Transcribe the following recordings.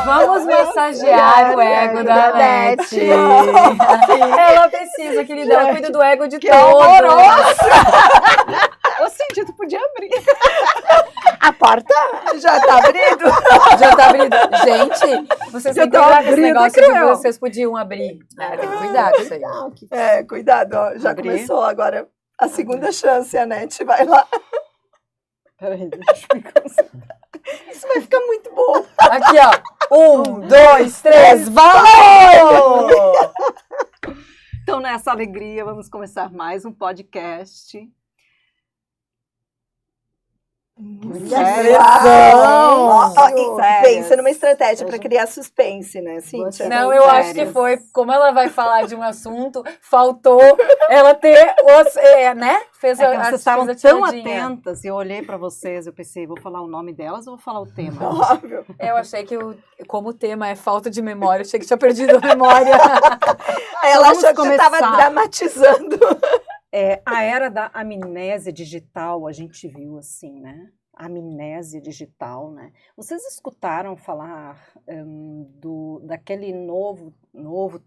Vamos massagear o ego da Nete. Ela precisa, querida. Ela cuida do ego de todos. Ô, Cíntia, tu podia abrir. A porta já tá abrindo. Já tá abrindo. Gente, vocês têm que cuidar com esse negócio de vocês podiam abrir. Tem que cuidar com isso aí. Cuidado, ó. Já começou agora a segunda chance, a Nete vai lá. Peraí, deixa eu me concentrar. Isso vai ficar muito bom. Aqui, ó. 1, 2, 3, valeu! Então, nessa alegria, vamos começar mais um podcast. Pensa numa estratégia para criar suspense, né, Cíntia? Não, eu acho que foi, como ela vai falar de um assunto, faltou ela ter, né? Fez vocês estavam tão atentas, eu olhei para vocês, eu pensei, vou falar o nome delas ou vou falar o tema? Óbvio. Eu achei que, como o tema é falta de memória, eu achei que tinha perdido a memória. Ela achou que você estava dramatizando. A era da amnésia digital, a gente viu assim, né? Amnésia digital, né? Vocês escutaram falar daquele novo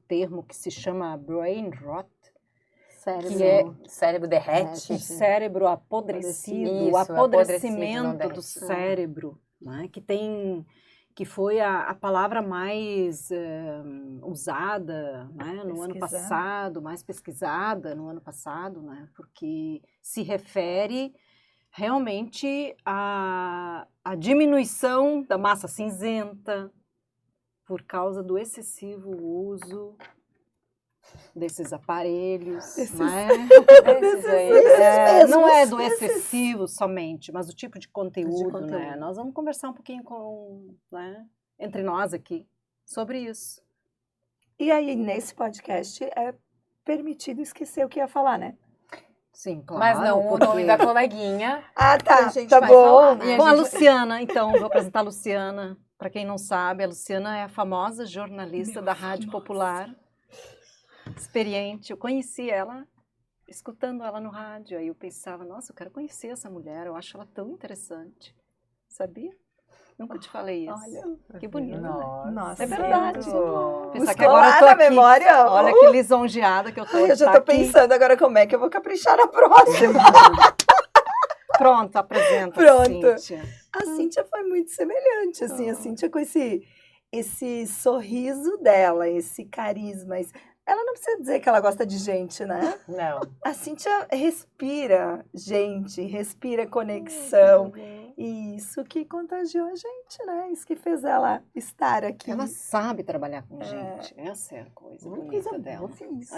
termo que se chama brain rot? Cérebro derrete. O cérebro apodrecido, Isso, o apodrecimento do cérebro, né? Que foi a palavra mais usada, né, no ano passado, mais pesquisada no ano passado, né, porque se refere realmente à diminuição da massa cinzenta por causa do excessivo uso desses aparelhos, né? Não é do excessivo somente, mas do tipo de conteúdo, né? Nós vamos conversar um pouquinho entre nós aqui sobre isso. E aí, nesse podcast, é permitido esquecer o que ia falar, né? Sim, claro. Mas não o nome da coleguinha. Ah, tá. Tá bom. Bom, a Luciana, então, vou apresentar a Luciana. Para quem não sabe, a Luciana é a famosa jornalista da Rádio Popular. Experiente, eu conheci ela escutando ela no rádio, aí eu pensava, nossa, eu quero conhecer essa mulher, eu acho ela tão interessante, sabia? Nunca te falei isso. Olha, que bonito, nossa, é verdade. Pensar que agora eu tô aqui, memória. Olha que lisonjeada que eu tô. Eu já tô pensando agora como é que eu vou caprichar na próxima. Pronto, apresenta. Pronto. Cíntia. A Cíntia foi muito semelhante, assim, a Cíntia com esse sorriso dela, esse carisma. Ela não precisa dizer que ela gosta de gente, né? Não. A Cíntia respira gente, respira conexão. E isso que contagiou a gente, né? Isso que fez ela estar aqui. Ela sabe trabalhar com gente. Essa é a coisa bonita dela. Isso.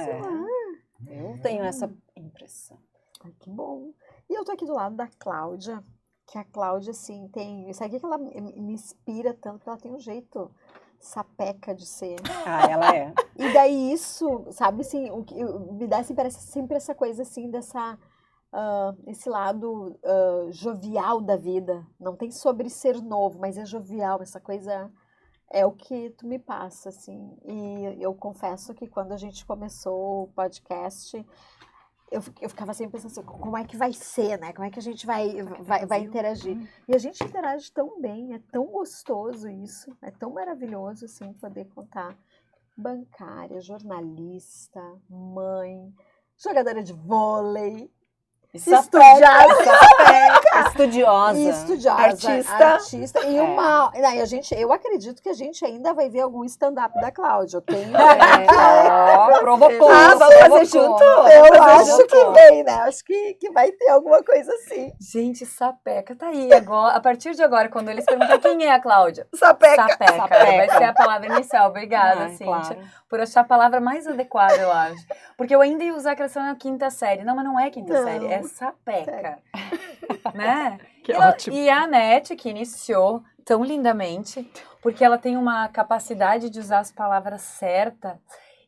Eu tenho essa impressão. Ai, que bom. E eu tô aqui do lado da Cláudia, que a Cláudia, assim, tem... Isso aqui que ela me inspira tanto, que ela tem um jeito sapeca de ser. Ah, ela é. E daí isso, sabe, assim, me dá, assim, parece sempre essa coisa, assim, esse lado jovial da vida. Não tem sobre ser novo, mas é jovial, essa coisa é o que tu me passa, assim. E eu confesso que quando a gente começou o podcast, eu ficava sempre pensando assim, como é que vai ser, né? Como é que a gente vai interagir? E a gente interage tão bem, é tão gostoso isso, é tão maravilhoso, assim, poder contar. Bancária, jornalista, mãe, jogadora de vôlei, estudiosa, artista e eu acredito que a gente ainda vai ver algum stand-up da Cláudia. Eu tenho provocou. Vamos fazer junto? Eu acho que vem, né? Acho que vai ter alguma coisa assim. Gente, sapeca tá aí. Agora, a partir de agora, quando eles perguntam quem é a Cláudia? Sapeca. Vai ser a palavra inicial. Obrigada, Cíntia, claro. por achar a palavra mais adequada, eu acho. Porque eu ainda ia usar aquela questão na quinta série. Não, mas não é quinta série, é sapeca. Né? Que ótimo. E a Nete, que iniciou tão lindamente, porque ela tem uma capacidade de usar as palavras certas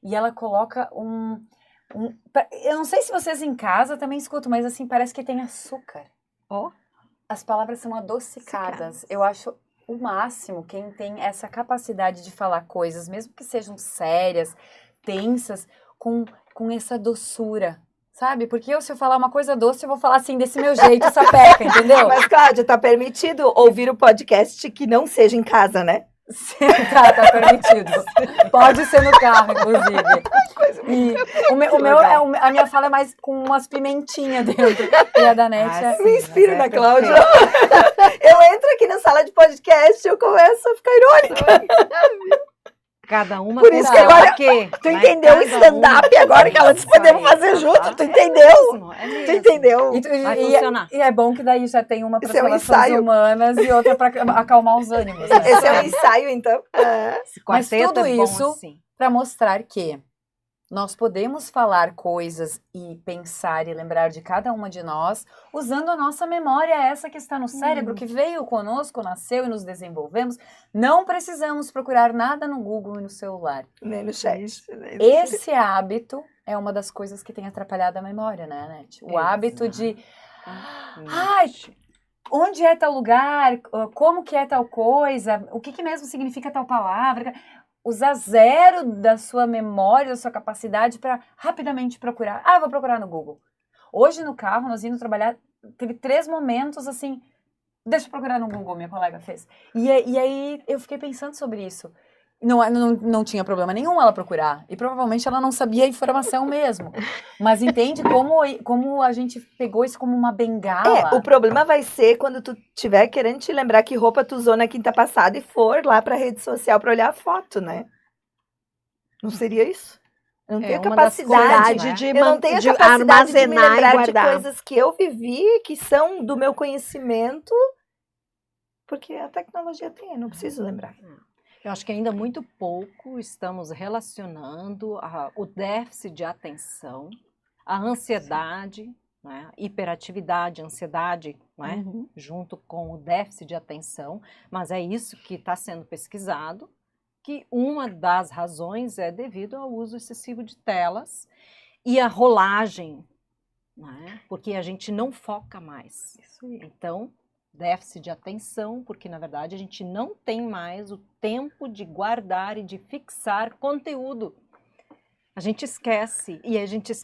e ela coloca eu não sei se vocês em casa também escutam, mas assim, parece que tem açúcar. As palavras são adocicadas. Eu acho o máximo quem tem essa capacidade de falar coisas, mesmo que sejam sérias, tensas, com essa doçura. Sabe? Porque se eu falar uma coisa doce, eu vou falar assim, desse meu jeito, sapeca, entendeu? Mas, Cláudia, tá permitido ouvir o podcast que não seja em casa, né? Tá permitido. Pode ser no carro, inclusive. E a minha fala é mais com umas pimentinhas dentro. E a da Nete é... Me inspiro na perfeito. Cláudia. Eu entro aqui na sala de podcast e eu começo a ficar irônica. Cada uma Por com isso o que seu agora quê, Tu né? entendeu o Cada stand-up uma agora que ela disse com isso podemos aí. fazer junto? Tu É entendeu? mesmo, é mesmo. Tu entendeu? Vai funcionar. E é bom que daí já tem uma para Isso é um relações ensaio. humanas e outra para acalmar os ânimos. Né? Esse é um ensaio, então. Esse Mas quarteto tudo é bom isso- assim. Para mostrar que nós podemos falar coisas e pensar e lembrar de cada uma de nós usando a nossa memória, essa que está no cérebro, que veio conosco, nasceu e nos desenvolvemos. Não precisamos procurar nada no Google e no celular. Nem no chat. Esse hábito é uma das coisas que tem atrapalhado a memória, né, Nete? O hábito de... Ai, onde é tal lugar? Como que é tal coisa? O que mesmo significa tal palavra? Usar zero da sua memória, da sua capacidade para rapidamente procurar. Ah, vou procurar no Google. Hoje no carro, nós indo trabalhar, teve 3 momentos assim, deixa eu procurar no Google, minha colega fez. E aí eu fiquei pensando sobre isso. Não tinha problema nenhum ela procurar. E provavelmente ela não sabia a informação mesmo. Mas entende como a gente pegou isso como uma bengala? O problema vai ser quando tu estiver querendo te lembrar que roupa tu usou na quinta passada e for lá pra rede social pra olhar a foto, né? Não seria isso? Eu não tenho a uma das capacidade coisas, eu não tenho a capacidade de me armazenar e lembrar de guardar. coisas que eu vivi, que são do meu conhecimento, porque a tecnologia tem, eu não preciso lembrar. Eu acho que ainda muito pouco estamos relacionando o déficit de atenção, a ansiedade, né, hiperatividade, ansiedade, né, junto com o déficit de atenção, mas é isso que está sendo pesquisado, que uma das razões é devido ao uso excessivo de telas e a rolagem, né, porque a gente não foca mais. Então, déficit de atenção, porque na verdade a gente não tem mais o tempo de guardar e de fixar conteúdo. A gente esquece, e a gente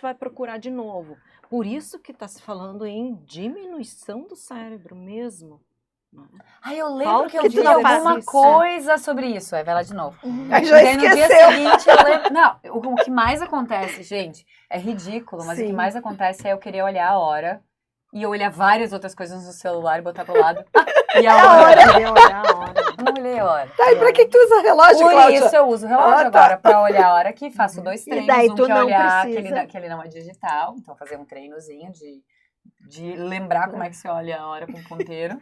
vai procurar de novo. Por isso que está se falando em diminuição do cérebro mesmo. Ai, eu lembro Falta que eu de vi alguma exercício. coisa sobre isso. Vai lá de novo. Aí E já daí no dia esqueceu. seguinte eu lembro... Não, o que mais acontece, gente, é ridículo, mas o Sim. que mais acontece é eu querer olhar a hora e eu olhar várias outras coisas no celular e botar pro lado. E a hora. Não olhei a hora. Tá, e pra que tu usa relógio, Por Cláudia? isso eu uso o relógio Ah, tá. agora, pra olhar a hora aqui, faço 2 treinos, daí um tu que é não olhar precisa. aquele não é digital, então fazer um treinozinho de lembrar como é que se olha a hora com o ponteiro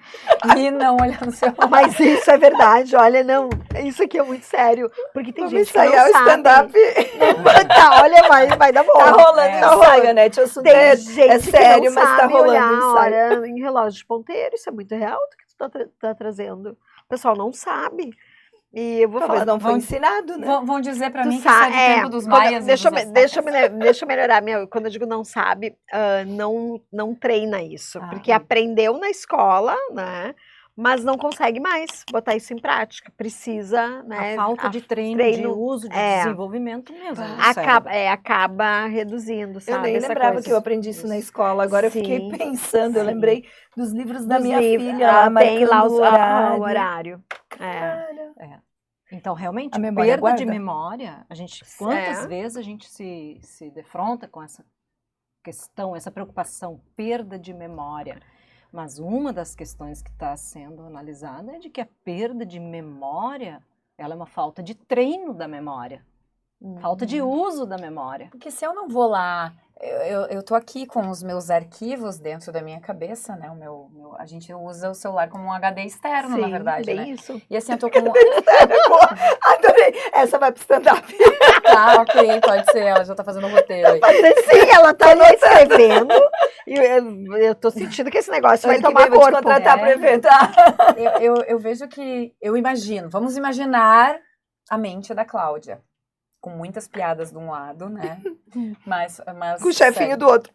e não olhar no celular. Mas isso é verdade, olha, não, isso aqui é muito sério, porque tem Vamos gente que ensaiar não o sabe. stand-up. Tá, olha, vai dar bom. Tá rolando É, o ensaio, né? O assunto Tem é gente sério, que não mas tá sabe rolando olhar o a ensaio. hora em relógio de ponteiro, isso é muito real do que tu tá trazendo. O pessoal não sabe. E eu vou Talvez falar. não foi ensinado, né? Vão dizer pra Tu mim que isso é do tempo dos maias. deixa, e dos deixa eu melhorar. Quando eu digo não sabe, não treina isso. Ah, Porque aprendeu na escola, né? Mas não consegue mais botar isso em prática. Precisa, né? A falta de treino, de uso, de desenvolvimento mesmo. do cérebro. acaba reduzindo, sabe? Eu nem essa lembrava coisa. que eu aprendi isso na escola. Agora eu fiquei Sim, pensando, eu sim. lembrei dos livros da Dos minha livros, filha lá, tem lá marcando o horário. Então, realmente, A memória perda de guarda? memória, quantas vezes a gente se defronta com essa questão, essa preocupação, perda de memória. Mas uma das questões que está sendo analisada é de que a perda de memória, ela é uma falta de treino da memória, falta de uso da memória. Porque se eu não vou lá, eu tô aqui com os meus arquivos dentro da minha cabeça, né? A gente usa o celular como um HD externo, na verdade, bem né? isso. E assim, eu tô com... Adorei! Essa vai pro stand-up. Tá, ok, pode ser, ela já tá fazendo o roteiro aí. Sim, ela tá ali escrevendo. E eu tô sentindo que esse negócio vai Ano que tomar vem vou te corpo. contratar pro evento. Eu vejo que, eu imagino, vamos imaginar a mente da Cláudia. Com muitas piadas de um lado, né? Mas Com o chefinho do outro.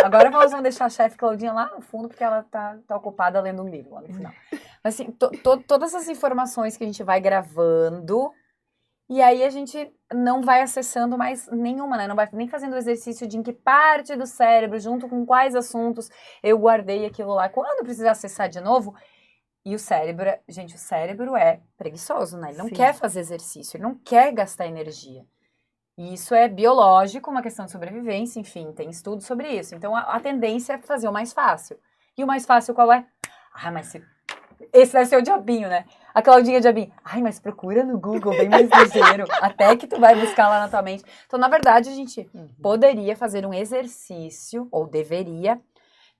Agora nós vamos deixar a chefe Claudinha lá no fundo, porque ela tá ocupada lendo um livro lá no final. Mas assim, todas as informações que a gente vai gravando, e aí a gente não vai acessando mais nenhuma, né? Não vai nem fazendo o exercício de em que parte do cérebro, junto com quais assuntos eu guardei aquilo lá. Quando precisar acessar de novo, E o cérebro, gente, o cérebro é preguiçoso, né? Ele não Sim. quer fazer exercício, ele não quer gastar energia. E isso é biológico, uma questão de sobrevivência, enfim, tem estudos sobre isso. Então, a tendência é fazer o mais fácil. E o mais fácil qual é? Ah, mas esse vai ser o diabinho, né? A Claudinha diabinho. Ai, mas procura no Google, bem mais ligeiro, até que tu vai buscar lá na tua mente. Então, na verdade, a gente poderia fazer um exercício, ou deveria,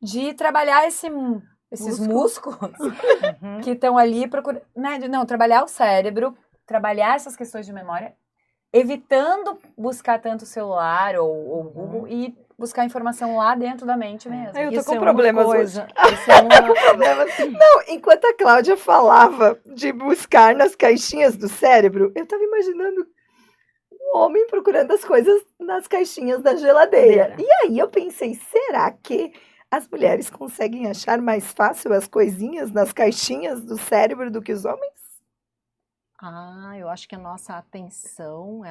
de trabalhar esses músculos que estão ali, né? Não, trabalhar o cérebro, trabalhar essas questões de memória, evitando buscar tanto o celular ou o Google e buscar informação lá dentro da mente mesmo. Eu tô Isso com é uma problemas coisa. hoje. Isso é uma... Não, enquanto a Cláudia falava de buscar nas caixinhas do cérebro, eu tava imaginando um homem procurando as coisas nas caixinhas da geladeira. E aí eu pensei, será que as mulheres conseguem achar mais fácil as coisinhas nas caixinhas do cérebro do que os homens? Eu acho que a nossa atenção,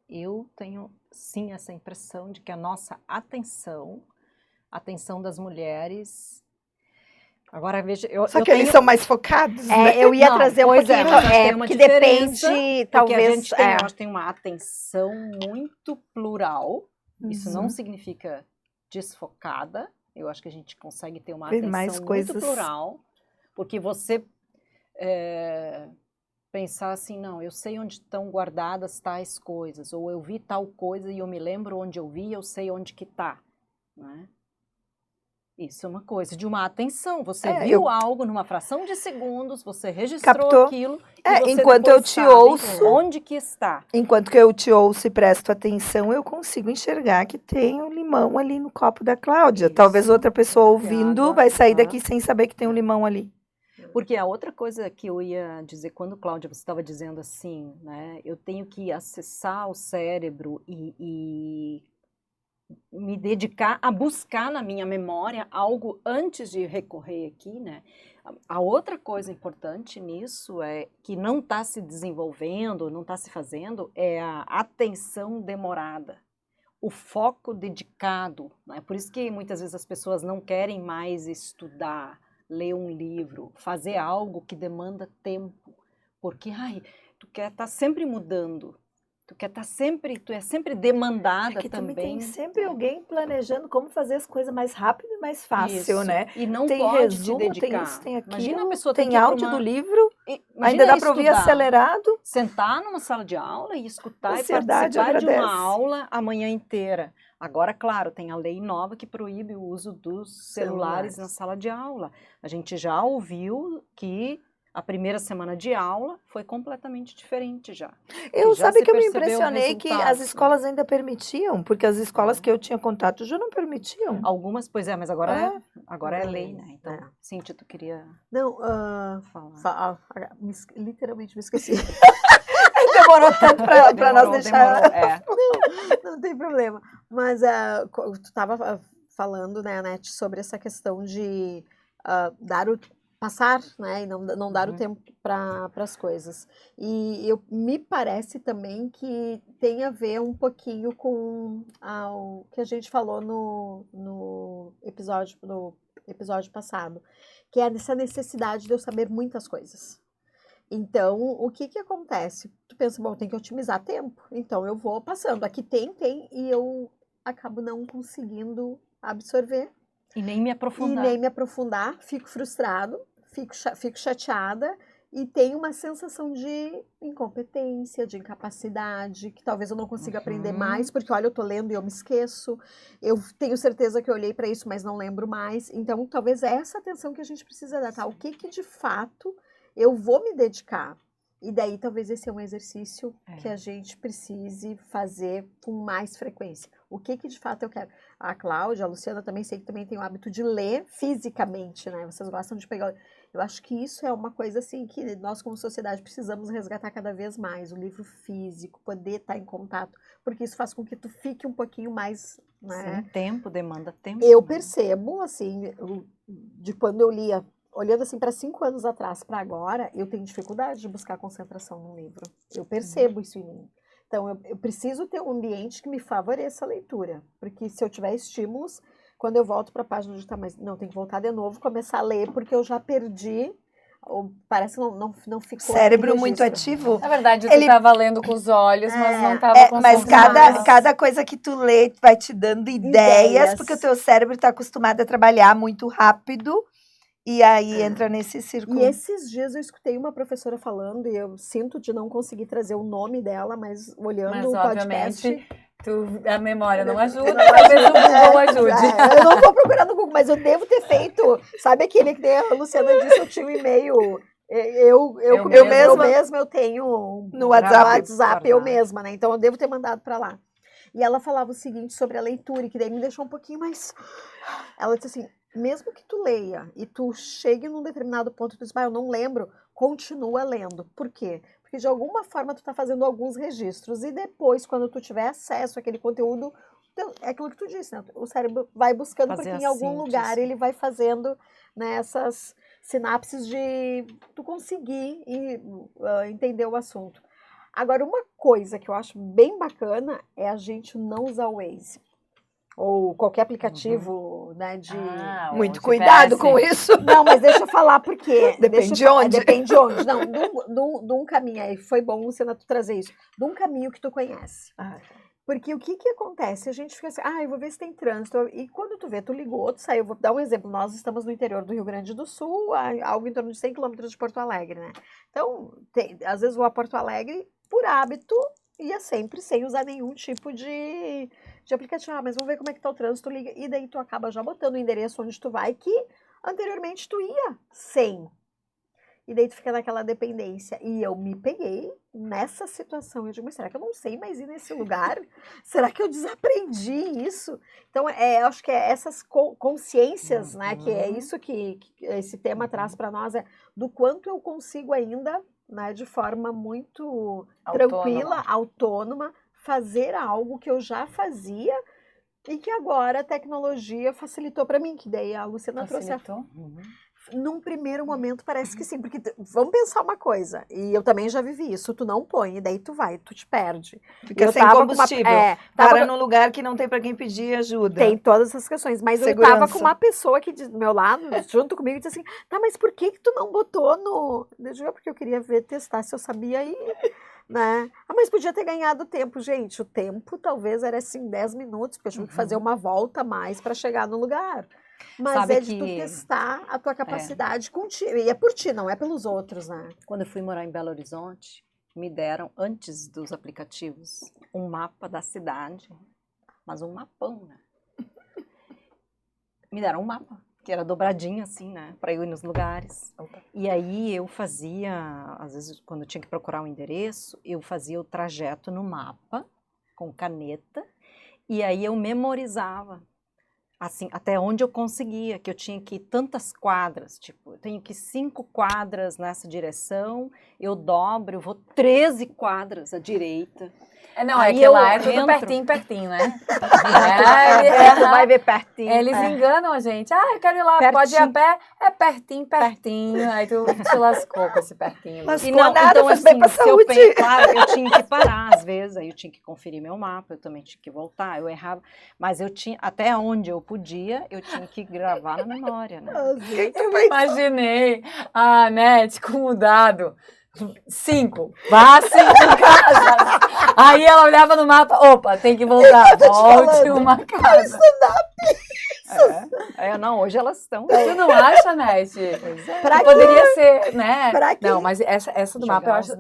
eu tenho sim essa impressão de que a nossa atenção das mulheres. Agora veja, Só que eles são mais focados, né? Eu ia Não, trazer um pois é, pouquinho, mas tem uma porque diferença, depende, porque talvez, a gente tem, eu acho que tem uma atenção muito plural. Isso não Uhum. significa desfocada. Eu acho que a gente consegue ter uma Ver atenção mais muito coisas. plural, porque você pensar assim, não, eu sei onde estão guardadas tais coisas, ou eu vi tal coisa e eu me lembro onde eu vi, eu sei onde que tá, né? Isso é uma coisa de uma atenção. Você viu algo numa fração de segundos, você registrou Captou. aquilo e você Enquanto depois eu te sabe ouço, onde que está. enquanto que eu te ouço e presto atenção, eu consigo enxergar que tem um limão ali no copo da Cláudia. Isso. Talvez outra pessoa ouvindo água, vai sair daqui sem saber que tem um limão ali. Porque a outra coisa que eu ia dizer, quando, Cláudia, você estava dizendo assim, né, eu tenho que acessar o cérebro e me dedicar a buscar na minha memória algo antes de recorrer aqui, né? A outra coisa importante nisso é que não está se desenvolvendo, não está se fazendo, é a atenção demorada, o foco dedicado, né? Por isso que muitas vezes as pessoas não querem mais estudar, ler um livro, fazer algo que demanda tempo, porque tu quer estar sempre mudando. Tu é sempre demandada também. Tem sempre alguém planejando como fazer as coisas mais rápido e mais fácil, Isso. né? E não Tem pode resumo, te dedicar. tem isso, tem aquilo, Imagina a pessoa tem que ir pra áudio uma- do livro, Imagina ainda dá para ouvir estudar, acelerado. sentar numa sala de aula e escutar e Ansiedade participar de uma agradece. aula a manhã inteira. Agora, claro, tem a lei nova que proíbe o uso dos celulares na sala de aula. A gente já ouviu que a primeira semana de aula foi completamente diferente já. Sabe que eu me percebeu impressionei que as resultados, né? escolas ainda permitiam, porque as escolas que eu tinha contato já não permitiam. Algumas, pois é, mas agora é Não, lei, né? Então, é. Cíntia, tu queria Não, falar. literalmente me esqueci. Demorou tanto para nós deixar. Não tem problema. Mas tu estava falando, né, Anete, sobre essa questão de passar, né, e não dar o tempo para as coisas. E me parece também que tem a ver um pouquinho com o que a gente falou no episódio passado, que é essa necessidade de eu saber muitas coisas. Então, o que acontece? Tu pensa, bom, tem que otimizar tempo, então eu vou passando. Aqui tem, e eu acabo não conseguindo absorver. E nem me aprofundar. Fico frustrado, fico chateada e tenho uma sensação de incompetência, de incapacidade, que talvez eu não consiga aprender mais, porque olha, eu tô lendo e eu me esqueço. Eu tenho certeza que eu olhei para isso, mas não lembro mais. Então, talvez é essa atenção que a gente precisa dar, tá? O que de fato eu vou me dedicar. E daí, talvez esse é um exercício que a gente precise fazer com mais frequência. O que de fato eu quero? A Cláudia, a Luciana também, sei que também tem o hábito de ler fisicamente, né? Vocês gostam de pegar... Eu acho que isso é uma coisa, assim, que nós como sociedade precisamos resgatar cada vez mais. O livro físico, poder estar em contato, porque isso faz com que tu fique um pouquinho mais, né? Sim, demanda tempo. Eu percebo, assim, de quando eu lia... Olhando assim para 5 anos atrás para agora, eu tenho dificuldade de buscar concentração no livro. Eu percebo isso em mim. Então, eu preciso ter um ambiente que me favoreça a leitura. Porque se eu tiver estímulos, quando eu volto para a página digital, mas não, tem que voltar de novo, começar a ler, porque eu já perdi parece que não ficou. Cérebro no muito registro. ativo. Na verdade, tu Ele- tava lendo com os olhos, mas não tava Mas concentrado. cada coisa que tu lê vai te dando ideias, porque o teu cérebro está acostumado a trabalhar muito rápido e aí entra nesse círculo. E esses dias eu escutei uma professora falando, e eu sinto de não conseguir trazer o nome dela, mas olhando Mas, o podcast. obviamente, a memória não ajuda, talvez o Google ajude. Eu não tô procurando no Google, mas eu devo ter feito. Sabe aquele que a Luciana disse, eu tinha um e-mail. Eu mesma eu tenho No WhatsApp. eu mesma, né? Então eu devo ter mandado para lá. E ela falava o seguinte sobre a leitura, e que daí me deixou um pouquinho mais. Ela disse assim: mesmo que tu leia e tu chegue num determinado ponto e tu diz, eu não lembro, continua lendo. Por quê? Porque de alguma forma tu tá fazendo alguns registros e depois, quando tu tiver acesso àquele conteúdo, é aquilo que tu disse, né? O cérebro vai buscando, Fazer porque em a algum síntese. lugar ele vai fazendo, né, essas sinapses de tu conseguir entender o assunto. Agora, uma coisa que eu acho bem bacana é a gente não usar o Waze. Ou qualquer aplicativo, né, de... Muito cuidado com isso. Não, mas deixa eu falar por quê. Depende de onde. Depende de onde. Não, de um caminho aí. Foi bom, Luciana, tu trazer isso. De um caminho que tu conhece. Porque o que acontece? A gente fica assim, eu vou ver se tem trânsito. E quando tu vê, tu ligou, tu saiu. Vou dar um exemplo. Nós estamos no interior do Rio Grande do Sul, algo em torno de 100 quilômetros de Porto Alegre, né? Então, às vezes vou a Porto Alegre, por hábito, ia sempre sem usar nenhum tipo de aplicativo. Mas vamos ver como é que tá o trânsito, liga. E daí tu acaba já botando o endereço onde tu vai, que anteriormente tu ia sem. E daí tu fica naquela dependência. E eu me peguei nessa situação. Eu digo, mas será que eu não sei mais ir nesse lugar? Será que eu desaprendi isso? Então, eu acho que é essas consciências, né? Que é isso que esse tema traz para nós, do quanto eu consigo ainda, né, de forma muito tranquila, autônoma, fazer algo que eu já fazia e que agora a tecnologia facilitou para mim. Que daí a Luciana trouxe num primeiro momento parece que sim, porque vamos pensar uma coisa, e eu também já vivi isso, tu não põe, e daí tu te perde. Fica sem combustível. Para num lugar que não tem para quem pedir ajuda. Tem todas essas questões, mas eu tava com uma pessoa aqui do meu lado, junto comigo, e disse assim, mas por que tu não botou no... Eu digo, porque eu queria testar se eu sabia ir, né? Mas podia ter ganhado tempo, gente, o tempo talvez era assim 10 minutos, porque eu tive que fazer uma volta a mais para chegar no lugar. Mas Sabe de tu testar a tua capacidade contigo. E é por ti, não é pelos outros, né? Quando eu fui morar em Belo Horizonte, me deram, antes dos aplicativos, um mapa da cidade, mas um mapão, né? Me deram um mapa, que era dobradinho assim, né? Para eu ir nos lugares. E aí eu fazia, às vezes, quando eu tinha que procurar um endereço, eu fazia o trajeto no mapa, com caneta, e aí eu memorizava. Assim, até onde eu conseguia, que eu tinha que ir tantas quadras, tipo, eu tenho que ir 5 quadras nessa direção, eu dobro, eu vou 13 quadras à direita. Não, é que lá é tudo pertinho, né? Vai ver pertinho. Eles enganam a gente. Eu quero ir lá, pertinho. Pode ir a pé, é pertinho. Aí tu te lascou com esse pertinho. Mas não, nada, então, faz bem pra saúde. Claro, eu tinha que parar às vezes, aí eu tinha que conferir meu mapa, eu também tinha que voltar, eu errava. Mas eu tinha, até onde eu podia, eu tinha que gravar na memória, né? Eu imaginei a Nete com o dado. 5, vá 5 casas. Aí ela olhava no mapa, opa, tem que voltar. Volte uma casa. Não, hoje elas estão. Tu não acha, Nete? Poderia ser, né? Não, mas essa do mapa eu acho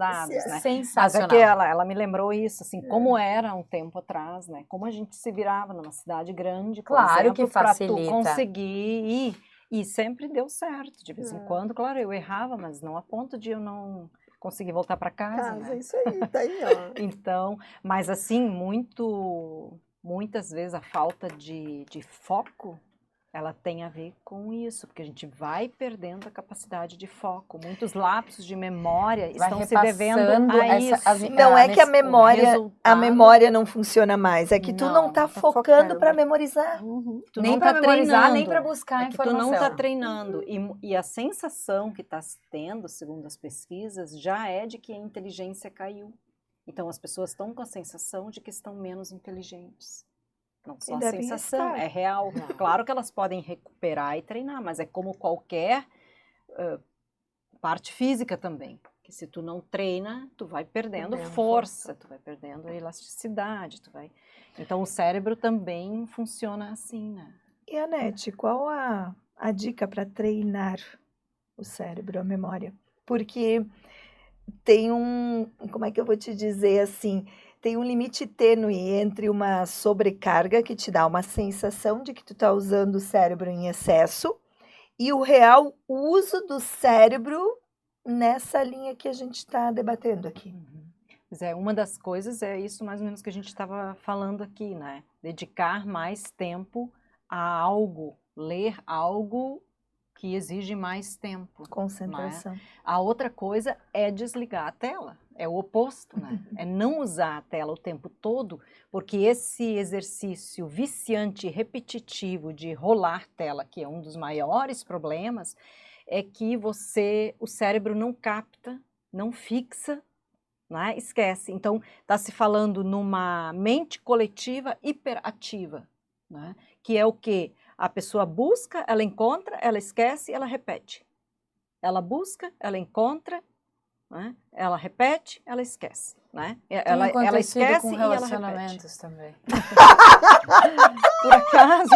sensacional. Mas é que ela me lembrou isso, assim, como era um tempo atrás, né? Como a gente se virava numa cidade grande, claro, exemplo, que facilita. Pra tu conseguir ir. E sempre deu certo. De vez em quando, claro, eu errava, mas não a ponto de eu não conseguir voltar para casa. Né? Isso aí, tá aí, ó. Então, mas assim, muitas vezes a falta de foco, ela tem a ver com isso, porque a gente vai perdendo a capacidade de foco. Muitos lapsos de memória estão se devendo a isso. Não é que a memória não funciona mais, é que tu não tá focando para memorizar. Nem para memorizar, nem para buscar informação. Tu não tá treinando. E a sensação que tá tendo, segundo as pesquisas, já é de que a inteligência caiu. Então, as pessoas estão com a sensação de que estão menos inteligentes. Não só a sensação, é real. Claro que elas podem recuperar e treinar, mas é como qualquer parte física também. Que se tu não treina, tu vai perdendo Perdendo força, tu vai perdendo elasticidade, Então o cérebro também funciona assim, né? E Anete, qual a dica para treinar o cérebro, a memória? Porque tem como é que eu vou te dizer assim, tem um limite tênue entre uma sobrecarga que te dá uma sensação de que tu tá usando o cérebro em excesso e o real uso do cérebro nessa linha que a gente está debatendo aqui. Pois é, uma das coisas é isso mais ou menos que a gente estava falando aqui, né? Dedicar mais tempo a algo, ler algo que exige mais tempo. Concentração. A outra coisa é desligar a tela, é o oposto, né? É não usar a tela o tempo todo, porque esse exercício viciante e repetitivo de rolar tela, que é um dos maiores problemas, é que o cérebro não capta, não fixa, né? Esquece. Então, está se falando numa mente coletiva hiperativa, né? Que é o quê? A pessoa busca, ela encontra, ela esquece, ela repete. Ela busca, ela encontra, né? Ela repete, ela esquece. Né? Ela esquece com e ela relacionamentos repete. também. Por acaso,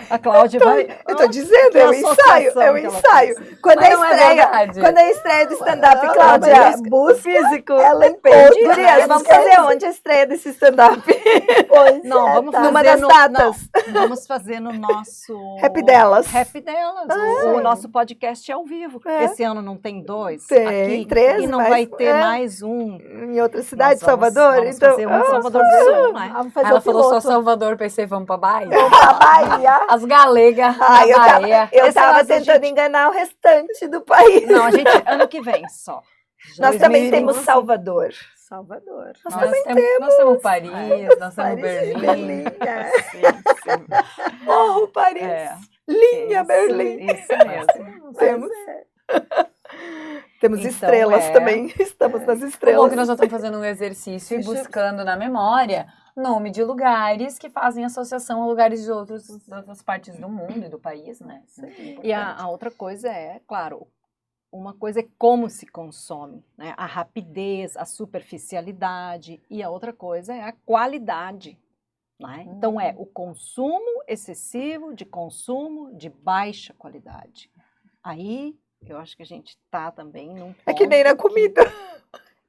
a Cláudia vai... Eu tô dizendo, é um ensaio, é um ensaio. Quando Mas não é verdade. quando a estreia do stand-up, Não, Cláudia, mas busca, físico, ela encontra. encontra. Vamos fazer onde a estreia desse stand-up? Pois Não, é, vamos tá. fazer Numa das datas. Não, vamos fazer no nosso... Rap delas. Rap delas. O nosso podcast é ao vivo. É. Esse ano não tem 2 Tem aqui. 3, e não mas- vai ter é. mais um. Em outra cidade, Nós vamos- Salvador? Vamos então, fazer um em Salvador do Sul, né? Vamos fazer Ela o falou só piloto. Salvador, pensei, vamos pra Bahia. Pra Bahia. As galegas Ai, da Bahia. eu Esse tava negócio a tentando enganar o restante do país. Não, a gente, ano que vem só. Nós também 2021. temos Salvador. Salvador. Nós temos Paris, nós temos Paris, Berlim. é. Sim, sim. Morro, Paris. É, Linha, isso, Berlim. Isso mesmo. Temos. Temos Então, estrelas também. Estamos nas Bom, estrelas. que nós já estamos fazendo um exercício e buscando na memória nome de lugares que fazem associação a lugares de outras partes do mundo e do país, né? Isso é E importante. a outra coisa é, claro, uma coisa é como se consome, né? A rapidez, a superficialidade, e a outra coisa é a qualidade, né? Então é o consumo excessivo de consumo de baixa qualidade. Aí eu acho que a gente está também num ponto É que nem na comida.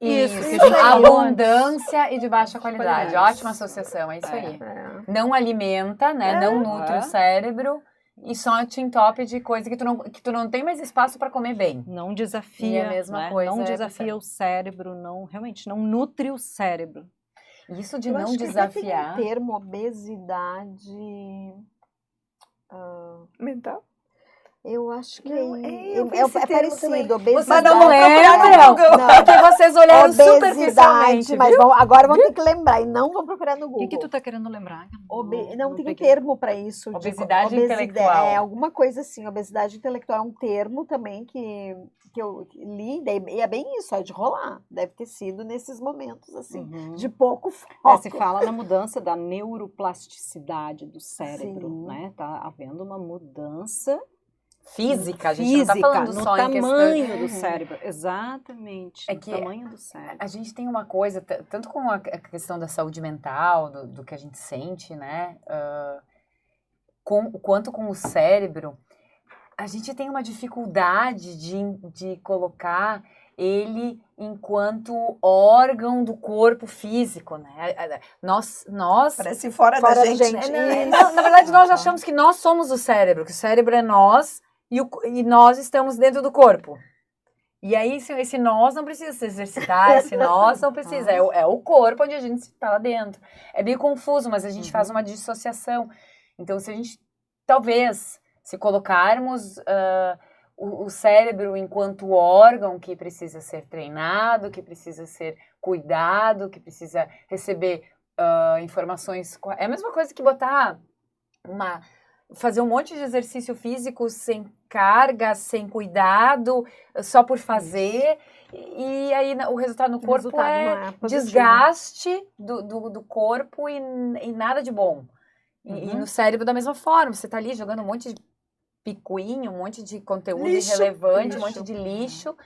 Isso, que a gente falou abundância e de baixa qualidade. Qualidade. Ótima associação, é isso aí. É. Não alimenta, né? Não nutre o cérebro e só te entope de coisa que tu não tem mais espaço para comer bem. não desafia, E a mesma né? coisa Não é desafia o cérebro, não realmente não nutre o cérebro. Isso de Eu não acho que até tem desafiar. um termo obesidade. Mental. Eu acho que Não, eu vi esse termo também. parecido. Obesidade. Vocês não Vamos procurar no lembram? Google. Porque vocês olharam superficialmente, Obesidade, mas viu? agora vamos ter que lembrar e não vamos procurar no O Google. que tu tá querendo lembrar? Não tem um peguei. termo para isso. Obesidade intelectual. É alguma coisa assim. Obesidade intelectual é um termo também que eu li, e é bem isso, é de rolar. Deve ter sido nesses momentos, assim, Uhum. de pouco foco. Se fala na mudança da neuroplasticidade do cérebro, Sim. né? Tá havendo uma mudança Física, a gente não tá falando no só em questão... tamanho do cérebro. Exatamente, É no que tamanho do cérebro. A gente tem uma coisa, tanto com a questão da saúde mental, do que a gente sente, né? Quanto com o cérebro, a gente tem uma dificuldade de colocar ele enquanto órgão do corpo físico, né? Nós Parece fora Fora da da gente. gente. né? na verdade, nós achamos que nós somos o cérebro, que o cérebro é nós e nós estamos dentro do corpo. E aí, esse nós não precisa se exercitar, esse nós não precisa, é o corpo onde a gente está lá dentro. É meio confuso, mas a gente faz uma dissociação. Então, se a gente, talvez, se colocarmos o cérebro enquanto órgão que precisa ser treinado, que precisa ser cuidado, que precisa receber informações... É a mesma coisa que botar fazer um monte de exercício físico sem carga, sem cuidado, só por fazer, e aí o resultado no corpo resultado é não é positivo. desgaste do corpo e nada de bom. E no cérebro da mesma forma, você tá ali jogando um monte de picuinho, um monte de conteúdo Lixo. irrelevante, um Lixo. monte de lixo.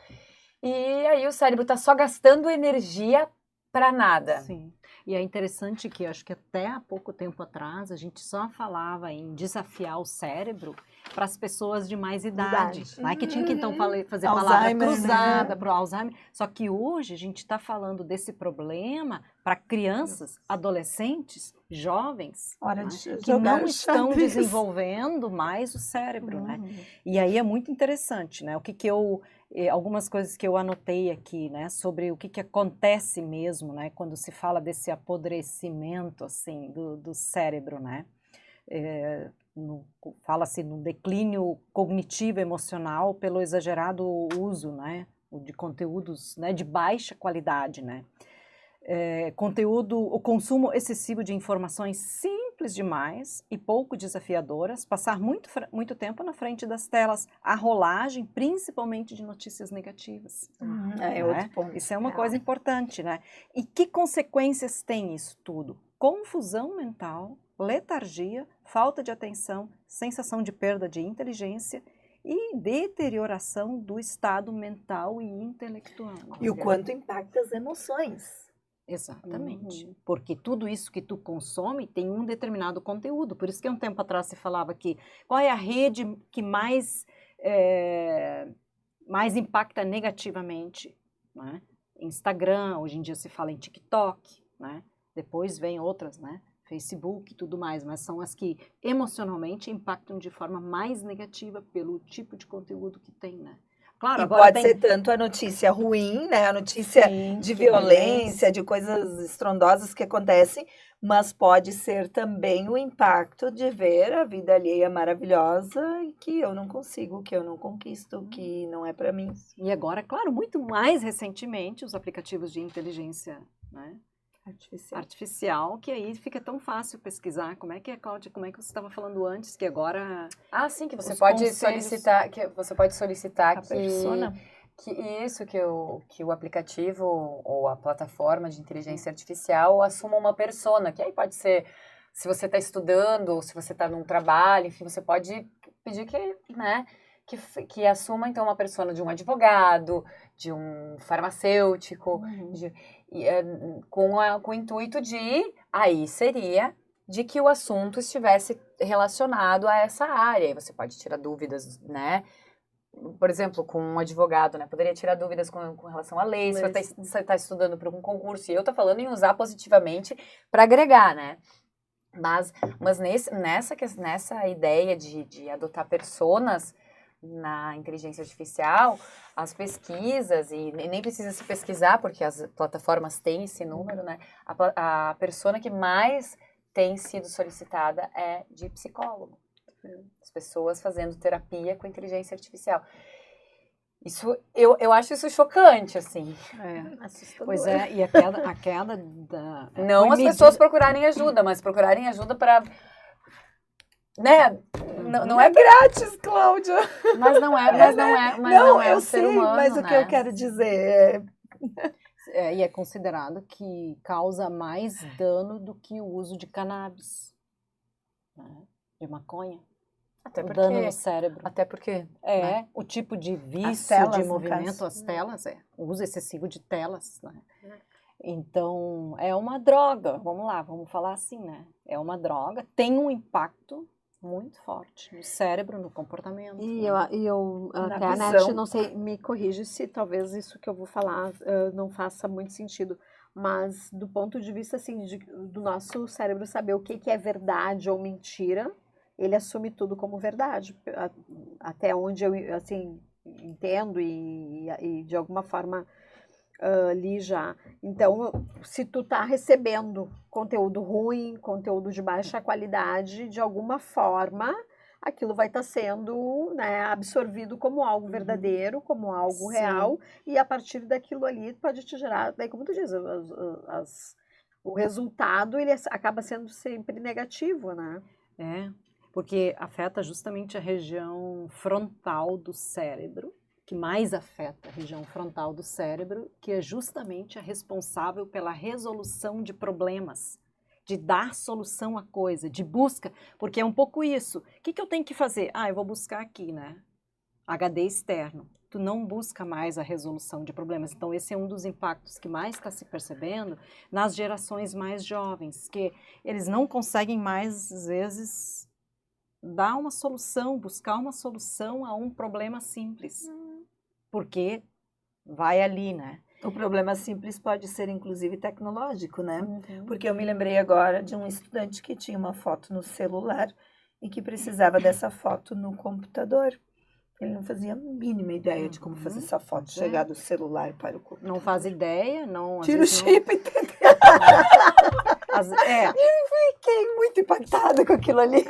E aí o cérebro tá só gastando energia para nada. Sim. E é interessante que acho que até há pouco tempo atrás a gente só falava em desafiar o cérebro para as pessoas de mais idade, né? Que tinha que então fazer palavra Alzheimer, cruzada né? para o Alzheimer. Só que hoje a gente está falando desse problema para crianças, adolescentes, jovens, Hora né? de Que jogar não estão xadrez. desenvolvendo mais o cérebro, né? Uhum. E aí é muito interessante, né? Algumas coisas que eu anotei aqui, né? Sobre o que acontece mesmo, né? Quando se fala desse apodrecimento, assim, do cérebro, né? Fala-se no declínio cognitivo emocional pelo exagerado uso, né? De conteúdos, né? De baixa qualidade, né? O consumo excessivo de informações simples demais e pouco desafiadoras, passar muito tempo na frente das telas, a rolagem, principalmente de notícias negativas. É outro ponto. Isso é uma coisa importante, né? E que consequências tem isso tudo? Confusão mental, letargia, falta de atenção, sensação de perda de inteligência e deterioração do estado mental e intelectual. E o quanto impacta as emoções. Exatamente, porque tudo isso que tu consome tem um determinado conteúdo, por isso que há um tempo atrás se falava que qual é a rede que mais impacta negativamente, né? Instagram, hoje em dia se fala em TikTok, né? Depois vem outras, né? Facebook e tudo mais, mas são as que emocionalmente impactam de forma mais negativa pelo tipo de conteúdo que tem, né? Claro, E agora pode tem... ser tanto a notícia ruim, né? A notícia Sim, de violência, de coisas estrondosas que acontecem, mas pode ser também o impacto de ver a vida alheia maravilhosa e que eu não consigo, que eu não conquisto, que não é para mim. E agora, claro, muito mais recentemente, os aplicativos de inteligência, né? Artificial, que aí fica tão fácil pesquisar. Como é que é, Cláudia? Como é que você estava falando antes, que agora... Sim, que você os pode conselhos- solicitar, A persona. que o aplicativo ou a plataforma de inteligência artificial assuma uma persona, que aí pode ser, se você está estudando, ou se você está num trabalho, enfim, você pode pedir que, né, que assuma, então, uma persona de um advogado, de um farmacêutico, com o intuito aí seria de que o assunto estivesse relacionado a essa área. E você pode tirar dúvidas, né? Por exemplo, com um advogado, né? Poderia tirar dúvidas com relação à lei, se você está estudando para um concurso. E eu estou falando em usar positivamente para agregar, né? Mas nessa ideia de adotar personas na inteligência artificial, as pesquisas, e nem precisa se pesquisar, porque as plataformas têm esse número, né? A persona que mais tem sido solicitada é de psicólogo. As pessoas fazendo terapia com inteligência artificial. Isso, eu acho isso chocante, assim. Assustador. Pois é, e a queda da... Não foi as pessoas procurarem ajuda, mas procurarem ajuda para... Né? Não é Grátis, Cláudia. Mas não é eu um ser sei, humano, mas o que né? eu quero dizer e é considerado que causa mais dano do que o uso de cannabis, né? De maconha. Até O dano porque, no cérebro. até porque né? O tipo de vício telas, de no movimento, caso. as telas, o uso excessivo de telas, né? Então, é uma droga, vamos lá, vamos falar assim, né? É uma droga, tem um impacto muito forte no cérebro, no comportamento. E né? eu Na até a visão. Nath, não sei, me corrige se talvez isso que eu vou falar não faça muito sentido, mas do ponto de vista assim, do nosso cérebro saber o que é verdade ou mentira, ele assume tudo como verdade, até onde eu assim entendo e de alguma forma li já. Então, se tu tá recebendo conteúdo ruim, conteúdo de baixa qualidade, de alguma forma, aquilo vai estar sendo, né, absorvido como algo verdadeiro, como algo real, e a partir daquilo ali pode te gerar, daí como tu diz, o resultado ele acaba sendo sempre negativo, né? Porque afeta justamente a região frontal do cérebro, que mais afeta a região frontal do cérebro, que é justamente a responsável pela resolução de problemas. de dar solução à coisa, de busca, porque é um pouco isso. O que eu tenho que fazer? Eu vou buscar aqui, né? HD externo. Tu não busca mais a resolução de problemas. Então, esse é um dos impactos que mais está se percebendo nas gerações mais jovens, que eles não conseguem mais, às vezes, dar uma solução, buscar uma solução a um problema simples. Porque vai ali, né? O problema simples pode ser, inclusive, tecnológico, né? Porque eu me lembrei agora de um estudante que tinha uma foto no celular e que precisava dessa foto no computador. Ele não fazia a mínima ideia de como fazer essa foto chegar do celular para o computador. Não faz ideia, não... às Tira o vezes chip, entendeu? Fiquei muito impactada com aquilo ali.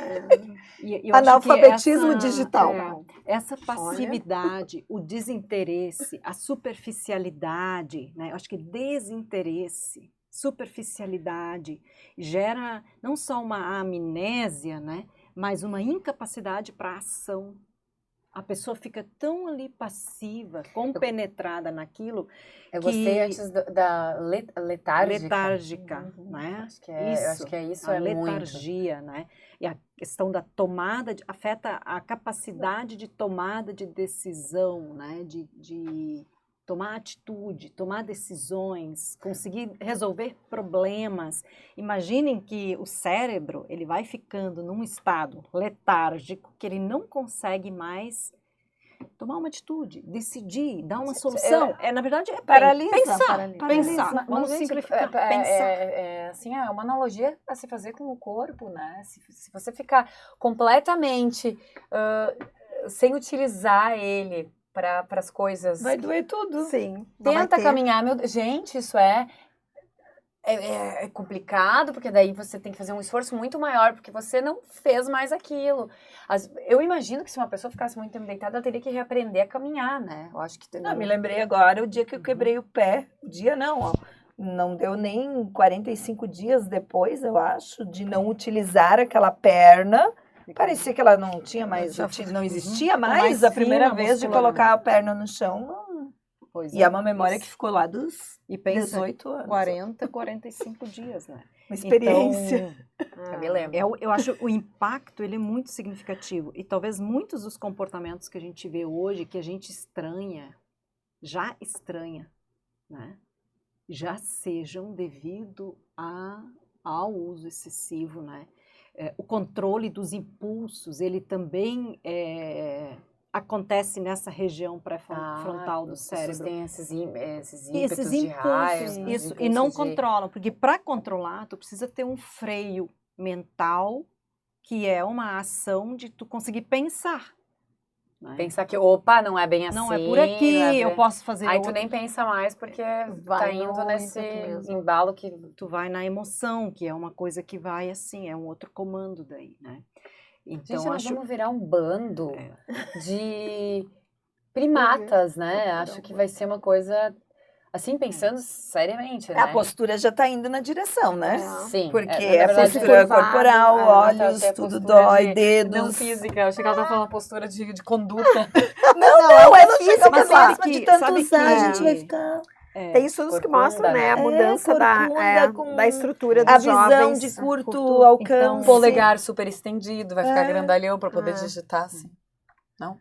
E eu acho que Analfabetismo digital. Essa passividade, o desinteresse, a superficialidade, né? Eu acho que desinteresse, superficialidade gera não só uma amnésia, né? Mas uma incapacidade para ação. A pessoa fica tão ali passiva, compenetrada naquilo. Eu gostei antes da letárgica. Letárgica, né? Acho que é isso, a é letargia, né? E a questão da tomada, afeta a capacidade de tomada de decisão, né? De tomar atitude, tomar decisões, conseguir resolver problemas. Imaginem que o cérebro, ele vai ficando num estado letárgico, que ele não consegue mais tomar uma atitude, decidir, dar uma solução. Na verdade, é pensar. Vamos simplificar. Pensar. Assim, é uma analogia a se fazer com o corpo, né? Se você ficar completamente sem utilizar ele para as coisas... Vai doer tudo. Sim. Tenta caminhar. Gente, isso é complicado, porque daí você tem que fazer um esforço muito maior, porque você não fez mais aquilo. Eu imagino que se uma pessoa ficasse muito tempo deitada, ela teria que reaprender a caminhar, né? Eu acho que... Me lembrei agora o dia que eu quebrei o pé. O dia não, ó. Não deu nem 45 dias depois, eu acho, de não utilizar aquela perna. Parecia que ela não tinha mais, não existia mais a primeira vez de colocar a perna no chão. Pois E é uma memória que ficou lá dos e pensa, 18 anos. 40, 45 dias, né? Uma experiência. Então, eu me lembro. Eu acho o impacto, ele é muito significativo. E talvez muitos dos comportamentos que a gente vê hoje, que a gente já estranha, né? Já sejam devido ao uso excessivo, né? O controle dos impulsos, ele também acontece nessa região pré-frontal do cérebro. Tem esses ímpetos de raiva. Isso, e não controlam, porque para controlar, tu precisa ter um freio mental, que é uma ação de tu conseguir pensar. Né? Pensar que, opa, não é bem assim. Não é por aqui, eu posso fazer Aí tu nem pensa mais, porque tá indo nesse embalo que... Tu vai na emoção, que é uma coisa que vai assim, é um outro comando daí, né? Então, gente, nós vamos virar um bando de primatas, né? Acho que vai ser uma coisa, assim, pensando seriamente, né? A postura já tá indo na direção, né? Sim. Porque a postura corporal, olhos, tudo dói, dedos. Não física, eu achei que ela tá falando postura de conduta. Não, eu não chego mas lá. de tanto usar, a gente vai ficar... Tem estudos que mostram, né, a mudança da estrutura dos jovens. A visão de curto alcance. Então, polegar super estendido, vai ficar grandalhão para poder digitar, assim. Não?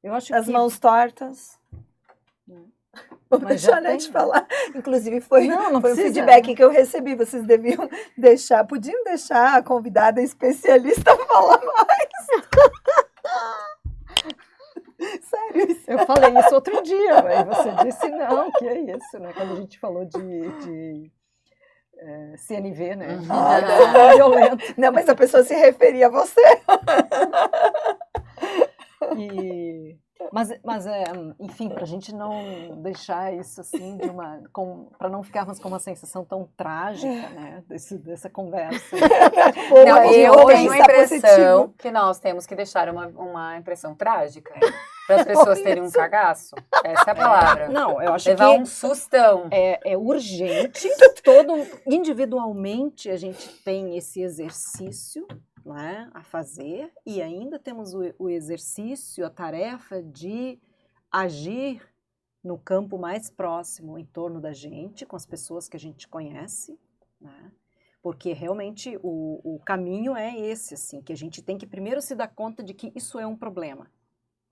Eu acho As que... mãos tortas. Vou deixar a Nete falar. Inclusive, foi um feedback que eu recebi. Vocês podiam deixar a convidada especialista falar mais. Sério, isso. Eu falei isso outro dia, mas você disse não, que é isso, né? Quando a gente falou de CNV, né? Violento. Não, mas a pessoa se referia a você. Mas enfim, para a gente não deixar isso assim para não ficarmos com uma sensação tão trágica, né, dessa conversa. Eu tenho a impressão que nós temos que deixar uma impressão trágica para as pessoas terem um cagaço. Essa é a palavra. Não, eu acho levar um sustão. É urgente. Individualmente a gente tem esse exercício, né, a fazer, e ainda temos o exercício, a tarefa de agir no campo mais próximo, em torno da gente, com as pessoas que a gente conhece, né, Porque realmente o caminho é esse, assim, que a gente tem que primeiro se dar conta de que isso é um problema.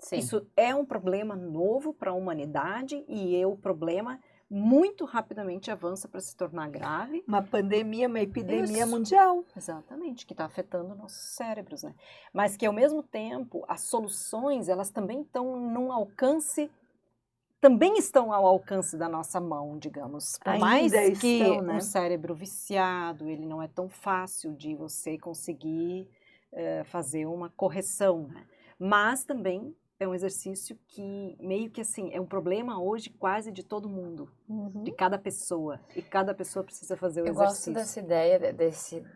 Sim. Isso é um problema novo para a humanidade e o problema muito rapidamente avança para se tornar grave. Uma pandemia, uma epidemia Isso. mundial. Exatamente, que está afetando nossos cérebros, né? Mas que ao mesmo tempo as soluções elas também estão ao alcance da nossa mão, digamos. Por Ainda mais que estão, né? um cérebro viciado, ele não é tão fácil de você conseguir fazer uma correção, né? Mas também é um exercício que meio que assim, é um problema hoje quase de todo mundo, de cada pessoa. E cada pessoa precisa fazer o Eu exercício. gosto dessa ideia,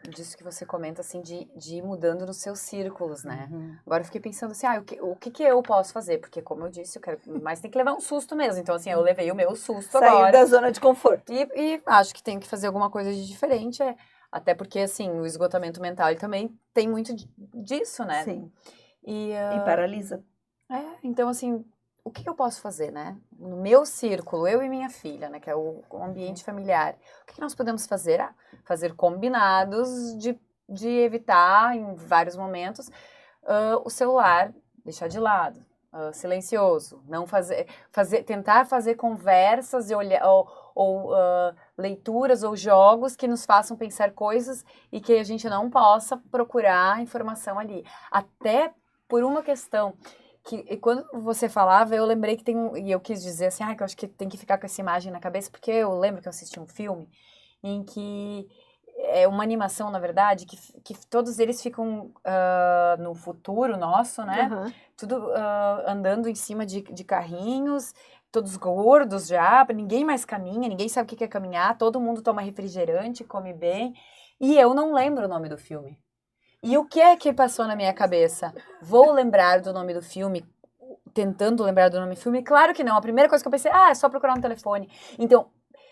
disso que você comenta, assim, de ir mudando nos seus círculos, né? Uhum. Agora eu fiquei pensando assim, o que eu posso fazer? Porque, como eu disse, mas tem que levar um susto mesmo. Então, assim, eu levei o meu susto Saiu agora. da zona de conforto. E acho que tem que fazer alguma coisa de diferente, até porque, assim, o esgotamento mental ele também tem muito disso, né? Sim. E paralisa. então, assim, o que eu posso fazer, né? No meu círculo, eu e minha filha, né? Que é o ambiente familiar. O que nós podemos fazer? Fazer combinados de evitar, em vários momentos, o celular, deixar de lado, silencioso, não tentar fazer conversas e olhar, ou leituras ou jogos que nos façam pensar coisas e que a gente não possa procurar informação ali. Até por uma questão que quando você falava, eu lembrei que e eu quis dizer assim, que eu acho que tem que ficar com essa imagem na cabeça, porque eu lembro que eu assisti um filme em que é uma animação, na verdade, que todos eles ficam no futuro nosso, né? Uhum. Tudo andando em cima de carrinhos, todos gordos já, ninguém mais caminha, ninguém sabe o que é caminhar, todo mundo toma refrigerante, come bem, e eu não lembro o nome do filme. E o que é que passou na minha cabeça? Vou lembrar do nome do filme, tentando lembrar do nome do filme? Claro que não. A primeira coisa que eu pensei, é só procurar no telefone. Então,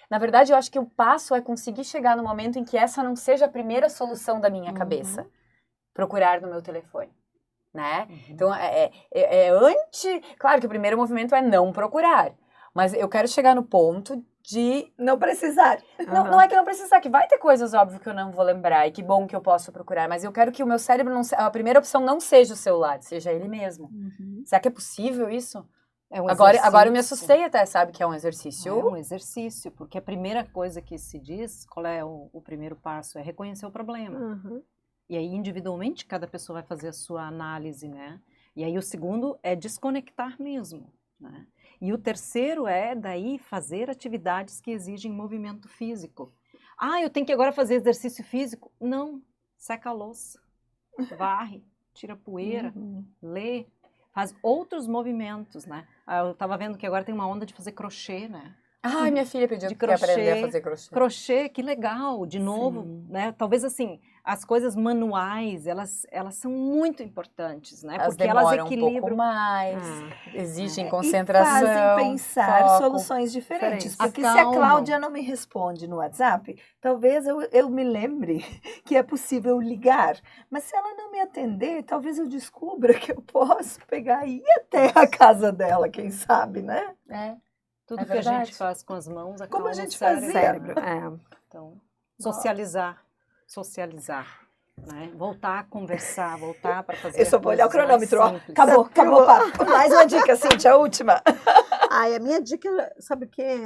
na verdade, eu acho que o passo é conseguir chegar no momento em que essa não seja a primeira solução da minha cabeça. Procurar no meu telefone, né? Então, claro que o primeiro movimento é não procurar. Mas eu quero chegar no ponto de não precisar. Não é que não precisar, que vai ter coisas, óbvio, que eu não vou lembrar e que bom que eu posso procurar, mas eu quero que o meu cérebro, a primeira opção não seja o celular, seja ele mesmo. Será que é possível isso? É um agora eu me assustei até, sabe, que é um exercício. É um exercício, porque a primeira coisa que se diz, qual é o primeiro passo? É reconhecer o problema. E aí, individualmente, cada pessoa vai fazer a sua análise, né? E aí, o segundo é desconectar mesmo, né? E o terceiro é, daí, fazer atividades que exigem movimento físico. Eu tenho que agora fazer exercício físico? Não, seca a louça, varre, tira a poeira, lê, faz outros movimentos, né? Eu estava vendo que agora tem uma onda de fazer crochê, né? Minha filha pediu para aprender a fazer crochê. Crochê, que legal, de novo, né? Talvez assim, as coisas manuais, elas são muito importantes, né? Elas porque elas demoram equilibram um pouco mais, exigem concentração, e fazem pensar foco, soluções diferentes. Porque se a Acalmam. Cláudia não me responde no WhatsApp, talvez eu me lembre que é possível ligar. Mas se ela não me atender, talvez eu descubra que eu posso pegar e ir até a casa dela, quem sabe, né? Tudo que a gente faz com as mãos acalma Como a gente o cérebro. fazia. Então, socializar, né? Voltar a conversar, voltar para fazer Eu só vou olhar o coisas cronômetro, mais ó. simples. Acabou o papo. Mais uma dica, Cíntia, a última. A minha dica, sabe o quê?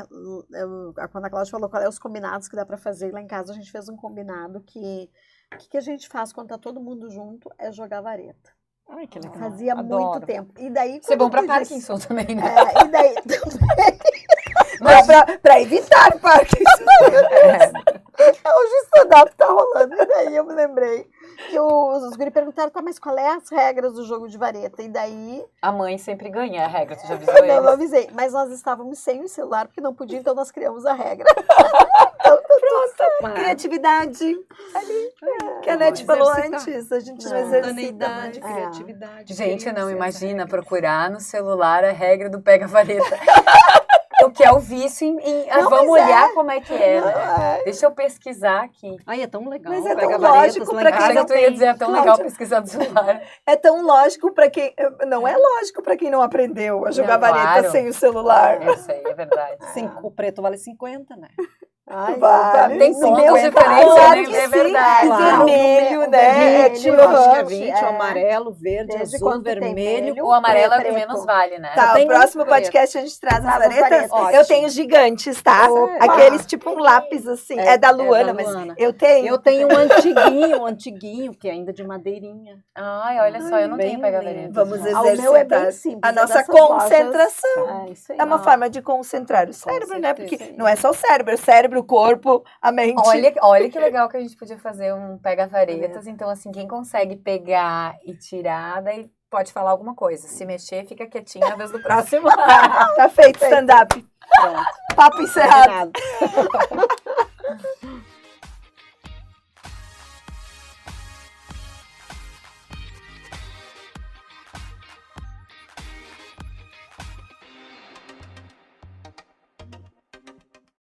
Quando a Cláudia falou qual é os combinados que dá para fazer, lá em casa a gente fez um combinado que o que a gente faz quando tá todo mundo junto é jogar vareta. Ai, que legal. Fazia Adoro. muito tempo. E daí, Isso é bom quando pra tu Parkinson também, né? E daí também. Mas pra evitar Parkinson. Hoje o stand-up tá rolando. E daí eu me lembrei que os guri perguntaram, mas qual é as regras do jogo de vareta? E daí... A mãe sempre ganha a regra, tu já avisou Não, eles? não avisei. Mas nós estávamos sem o celular, porque não podia, então nós criamos a regra. Criatividade. Que a Nete falou antes. A gente não exercita. Espontaneidade, mais. criatividade. Gente, não criança, imagina essa regra. procurar no celular a regra do pega-vareta. O que é o vício vamos olhar como é que é, né? Deixa eu pesquisar aqui. Ai, é tão legal. Mas é tão Pega varetas lógico lá pra em quem casa. não Tu ia dizer, é tão legal Cláudia. pesquisar no celular. É tão lógico pra quem... Não é lógico pra quem não aprendeu a jogar Não, vareta claro. sem o celular. Eu sei, é verdade. O preto vale 50, né? Ai, Vale. Tem no muitas meu diferenças, claro né? que É sim. verdade. Claro. Vermelho, O né? vermelho, Eu acho que é 20, 20, o amarelo, verde, Desde azul, quando tem vermelho. vermelho, O amarelo é o que preto. menos vale, né? Tá, tem o próximo um preto. podcast a gente traz as Traz as varetas. varetas. Eu tenho gigantes, tá? Opa! Aqueles tipo um lápis assim. É da Luana, mas Luana. eu tenho. Eu tenho um antiguinho, que é ainda de madeirinha. Ai, olha só, eu não Bem tenho pega lindo. vareta. Vamos já. Ah, o meu é bem exercitar simples. a é nossa dessas lojas. concentração. É isso aí. É uma forma de concentrar o cérebro, né? certeza. Porque não é só o cérebro, o corpo, a mente. Olha que legal que a gente podia fazer um pega-varetas. Então, assim, quem consegue pegar e tirar, daí pode falar alguma coisa. Se mexer, fica quietinho na vez do próximo. Tá feito stand-up. Pronto. Papo encerrado. Combinado.